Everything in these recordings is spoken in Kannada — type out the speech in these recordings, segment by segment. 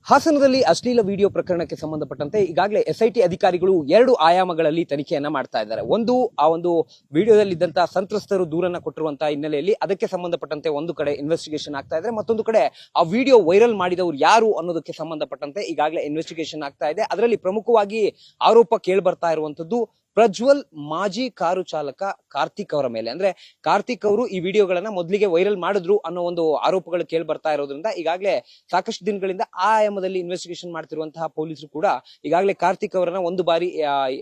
ಹಾಸನದಲ್ಲಿ ಅಶ್ಲೀಲ ವಿಡಿಯೋ ಪ್ರಕರಣಕ್ಕೆ ಸಂಬಂಧಪಟ್ಟಂತೆ ಈಗಾಗಲೇ ಎಸ್ಐಟಿ ಅಧಿಕಾರಿಗಳು 2 ಆಯಾಮಗಳಲ್ಲಿ ತನಿಖೆಯನ್ನ ಮಾಡ್ತಾ ಇದ್ದಾರೆ. ಒಂದು ವಿಡಿಯೋದಲ್ಲಿದ್ದಂತಹ ಸಂತ್ರಸ್ತರು ದೂರನ್ನ ಕೊಟ್ಟಿರುವಂತಹ ಹಿನ್ನೆಲೆಯಲ್ಲಿ ಅದಕ್ಕೆ ಸಂಬಂಧಪಟ್ಟಂತೆ ಒಂದು ಕಡೆ ಇನ್ವೆಸ್ಟಿಗೇಷನ್ ಆಗ್ತಾ ಇದೆ, ಮತ್ತೊಂದು ಕಡೆ ಆ ವಿಡಿಯೋ ವೈರಲ್ ಮಾಡಿದವರು ಯಾರು ಅನ್ನೋದಕ್ಕೆ ಸಂಬಂಧಪಟ್ಟಂತೆ ಈಗಾಗಲೇ ಇನ್ವೆಸ್ಟಿಗೇಷನ್ ಆಗ್ತಾ ಇದೆ. ಅದರಲ್ಲಿ ಪ್ರಮುಖವಾಗಿ ಆರೋಪ ಕೇಳಿ ಬರ್ತಾ ಇರುವಂತದ್ದು ಪ್ರಜ್ವಲ್ ಮಾಜಿ ಕಾರು ಚಾಲಕ ಕಾರ್ತಿಕ್ ಅವರ ಮೇಲೆ. ಅಂದ್ರೆ ಕಾರ್ತಿಕ್ ಅವರು ಈ ವಿಡಿಯೋಗಳನ್ನ ಮೊದಲಿಗೆ ವೈರಲ್ ಮಾಡಿದ್ರು ಅನ್ನೋ ಒಂದು ಆರೋಪಗಳು ಕೇಳಿ ಬರ್ತಾ ಇರೋದ್ರಿಂದ ಈಗಾಗಲೇ ಸಾಕಷ್ಟು ದಿನಗಳಿಂದ ಆ ಆಯಾಮದಲ್ಲಿ ಇನ್ವೆಸ್ಟಿಗೇಷನ್ ಮಾಡ್ತಿರುವಂತಹ ಪೊಲೀಸರು ಕೂಡ ಈಗಾಗಲೇ ಕಾರ್ತಿಕ್ ಅವರನ್ನ ಒಂದು ಬಾರಿ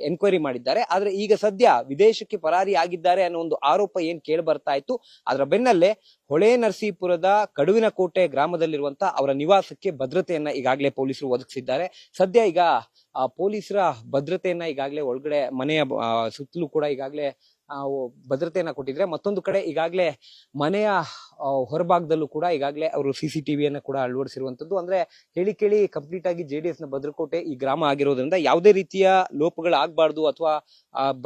ಎನ್ಕ್ವೈರಿ ಮಾಡಿದ್ದಾರೆ. ಆದ್ರೆ ಈಗ ಸದ್ಯ ವಿದೇಶಕ್ಕೆ ಪರಾರಿ ಆಗಿದ್ದಾರೆ ಅನ್ನೋ ಒಂದು ಆರೋಪ ಏನ್ ಕೇಳಿ ಬರ್ತಾ ಇತ್ತು, ಅದರ ಬೆನ್ನಲ್ಲೇ ಹೊಳೆನರಸೀಪುರದ ಕಡುವಿನಕೋಟೆ ಗ್ರಾಮದಲ್ಲಿರುವಂತಹ ಅವರ ನಿವಾಸಕ್ಕೆ ಭದ್ರತೆಯನ್ನ ಈಗಾಗಲೇ ಪೊಲೀಸರು ಒದಗಿಸಿದ್ದಾರೆ. ಸದ್ಯ ಈಗ ಪೊಲೀಸರ ಭದ್ರತೆಯನ್ನ ಈಗಾಗಲೇ ಒಳಗಡೆ ಮನೆಯ ಸುತ್ತಲೂ ಕೂಡ ಈಗಾಗಲೇ ಭದ್ರತೆಯನ್ನ ಕೊಟ್ಟಿದ್ರೆ, ಮತ್ತೊಂದು ಕಡೆ ಈಗಾಗಲೇ ಮನೆಯ ಹೊರಭಾಗದಲ್ಲೂ ಕೂಡ ಈಗಾಗಲೇ ಅವರು ಸಿಸಿಟಿವಿಯನ್ನ ಕೂಡ ಅಳವಡಿಸಿರುವಂತದ್ದು. ಅಂದ್ರೆ ಕೇಳಿ ಕಂಪ್ಲೀಟ್ ಆಗಿ JDS ನ ಭದ್ರಕೋಟೆ ಈ ಗ್ರಾಮ ಆಗಿರೋದ್ರಿಂದ ಯಾವುದೇ ರೀತಿಯ ಲೋಪಗಳಾಗಬಾರ್ದು ಅಥವಾ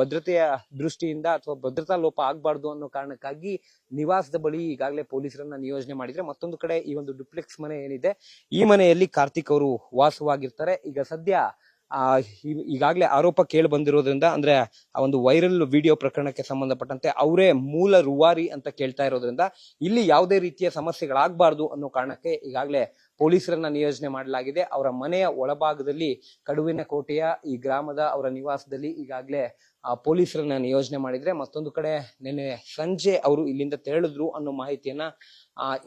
ಭದ್ರತೆಯ ದೃಷ್ಟಿಯಿಂದ ಅಥವಾ ಭದ್ರತಾ ಲೋಪ ಆಗಬಾರ್ದು ಅನ್ನೋ ಕಾರಣಕ್ಕಾಗಿ ನಿವಾಸದ ಬಳಿ ಈಗಾಗಲೇ ಪೊಲೀಸರನ್ನ ನಿಯೋಜನೆ ಮಾಡಿದ್ರೆ, ಮತ್ತೊಂದು ಕಡೆ ಈ ಒಂದು ಡುಪ್ಲೆಕ್ಸ್ ಮನೆ ಏನಿದೆ ಈ ಮನೆಯಲ್ಲಿ ಕಾರ್ತಿಕ್ ಅವರು ವಾಸವಾಗಿರ್ತಾರೆ. ಈಗ ಸದ್ಯ ಈಗಾಗಲೇ ಆರೋಪ ಕೇಳಿ ಬಂದಿರೋದ್ರಿಂದ, ಅಂದ್ರೆ ಆ ಒಂದು ವೈರಲ್ ವಿಡಿಯೋ ಪ್ರಕರಣಕ್ಕೆ ಸಂಬಂಧಪಟ್ಟಂತೆ ಅವರೇ ಮೂಲ ರೂವಾರಿ ಅಂತ ಕೇಳ್ತಾ ಇರೋದ್ರಿಂದ ಇಲ್ಲಿ ಯಾವುದೇ ರೀತಿಯ ಸಮಸ್ಯೆಗಳಾಗಬಾರ್ದು ಅನ್ನೋ ಕಾರಣಕ್ಕೆ ಈಗಾಗಲೇ ಪೊಲೀಸರನ್ನ ನಿಯೋಜನೆ ಮಾಡಲಾಗಿದೆ. ಅವರ ಮನೆಯ ಒಳಭಾಗದಲ್ಲಿ ಕಡುವಿನಕೋಟೆಯ ಈ ಗ್ರಾಮದ ಅವರ ನಿವಾಸದಲ್ಲಿ ಈಗಾಗಲೇ ಪೊಲೀಸರನ್ನ ನಿಯೋಜನೆ ಮಾಡಿದ್ರೆ, ಮತ್ತೊಂದು ಕಡೆ ನಿನ್ನೆ ಸಂಜೆ ಅವರು ಇಲ್ಲಿಂದ ತೆರಳಿದ್ರು ಅನ್ನೋ ಮಾಹಿತಿಯನ್ನ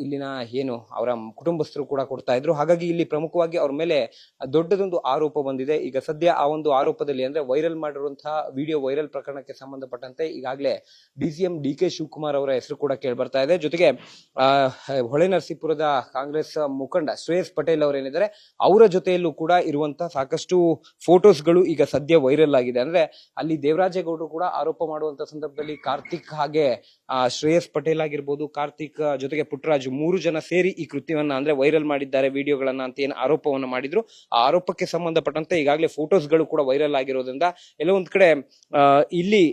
ಇಲ್ಲಿನ ಏನು ಅವರ ಕುಟುಂಬಸ್ಥರು ಕೂಡ ಕೊಡ್ತಾ ಇದ್ರು. ಹಾಗಾಗಿ ಇಲ್ಲಿ ಪ್ರಮುಖವಾಗಿ ಅವ್ರ ಮೇಲೆ ದೊಡ್ಡದೊಂದು ಆರೋಪ ಬಂದಿದೆ. ಈಗ ಸದ್ಯ ಆ ಒಂದು ಆರೋಪದಲ್ಲಿ ಅಂದ್ರೆ ವೈರಲ್ ಮಾಡಿರುವಂತಹ ವಿಡಿಯೋ ವೈರಲ್ ಪ್ರಕರಣಕ್ಕೆ ಸಂಬಂಧಪಟ್ಟಂತೆ ಈಗಾಗಲೇ DCM DK ಶಿವಕುಮಾರ್ ಅವರ ಹೆಸರು ಕೂಡ ಕೇಳಿ ಬರ್ತಾ ಇದೆ. ಜೊತೆಗೆ ಹೊಳೆನರಸೀಪುರದ ಕಾಂಗ್ರೆಸ್ ಮುಖಂಡ ಶ್ರೇಯಸ್ ಪಟೇಲ್ ಅವರೇನಿದ್ದಾರೆ ಅವರ ಜೊತೆಯಲ್ಲೂ ಕೂಡ ಇರುವಂತಹ ಸಾಕಷ್ಟು ಫೋಟೋಸ್ಗಳು ಈಗ ಸದ್ಯ ವೈರಲ್ ಆಗಿದೆ. ಅಂದ್ರೆ ಅಲ್ಲಿ ದೇವರಾಜೇಗೌಡರು ಕೂಡ ಆರೋಪ ಮಾಡುವಂತ ಸಂದರ್ಭದಲ್ಲಿ ಕಾರ್ತಿಕ್ ಹಾಗೆ ಶ್ರೇಯಸ್ ಪಟೇಲ್ ಆಗಿರ್ಬೋದು, ಕಾರ್ತಿಕ್ ಜೊತೆಗೆ ಪುಟ್ಟರಾಜು 3 ಜನ ಸೇರಿ ಈ ಕೃತ್ಯವನ್ನ ಅಂದ್ರೆ ವೈರಲ್ ಮಾಡಿದ್ದಾರೆ ವಿಡಿಯೋಗಳನ್ನ ಅಂತ ಏನು ಆರೋಪವನ್ನ ಮಾಡಿದ್ರು, ಆ ಆರೋಪಕ್ಕೆ ಸಂಬಂಧಪಟ್ಟಂತೆ ಈಗಾಗಲೇ ಫೋಟೋಸ್ಗಳು ಕೂಡ ವೈರಲ್ ಆಗಿರೋದ್ರಿಂದ ಎಲ್ಲೋ ಒಂದ್ ಕಡೆ ಇಲ್ಲಿ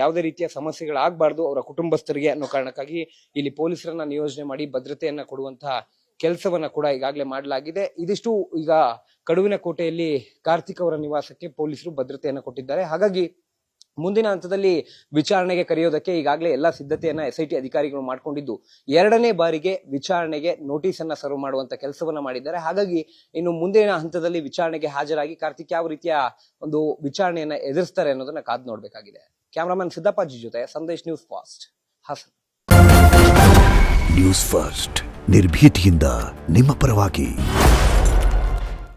ಯಾವುದೇ ರೀತಿಯ ಸಮಸ್ಯೆಗಳಾಗಬಾರ್ದು ಅವರ ಕುಟುಂಬಸ್ಥರಿಗೆ ಅನ್ನೋ ಕಾರಣಕ್ಕಾಗಿ ಇಲ್ಲಿ ಪೊಲೀಸರನ್ನ ನಿಯೋಜನೆ ಮಾಡಿ ಭದ್ರತೆಯನ್ನ ಕೊಡುವಂತಹ ಕೆಲಸವನ್ನ ಕೂಡ ಈಗಾಗಲೇ ಮಾಡಲಾಗಿದೆ. ಇದಿಷ್ಟು ಈಗ ಕಡುವಿನಕೋಟೆಯಲ್ಲಿ ಕಾರ್ತಿಕ್ ಅವರ ನಿವಾಸಕ್ಕೆ ಪೊಲೀಸರು ಭದ್ರತೆಯನ್ನ ಕೊಟ್ಟಿದ್ದಾರೆ. ಹಾಗಾಗಿ ಮುಂದಿನ ಹಂತದಲ್ಲಿ ವಿಚಾರಣೆಗೆ ಕರೆಯೋದಕ್ಕೆ ಈಗಾಗಲೇ ಎಲ್ಲಾ ಸಿದ್ಧತೆಯನ್ನ SIT ಅಧಿಕಾರಿಗಳು ಮಾಡ್ಕೊಂಡಿದ್ದು 2ನೇ ಬಾರಿಗೆ ವಿಚಾರಣೆಗೆ ನೋಟಿಸ್ ಅನ್ನ ಸರ್ವ್ ಮಾಡುವಂತ ಕೆಲಸವನ್ನ ಮಾಡಿದ್ದಾರೆ. ಹಾಗಾಗಿ ಇನ್ನು ಮುಂದಿನ ಹಂತದಲ್ಲಿ ವಿಚಾರಣೆಗೆ ಹಾಜರಾಗಿ ಕಾರ್ತಿಕ್ ಯಾವ ರೀತಿಯ ಒಂದು ವಿಚಾರಣೆಯನ್ನ ಎದುರಿಸ್ತಾರೆ ಅನ್ನೋದನ್ನ ಕಾದು ನೋಡ್ಬೇಕಾಗಿದೆ. ಕ್ಯಾಮರಾಮನ್ ಸಿದ್ದಪ್ಪಾಜಿ ಜೊತೆ Sandesh, news fast, Hassan. News first ನಿರ್ಭೀತಿಯಿಂದ ನಿಮ್ಮ ಪರವಾಗಿ.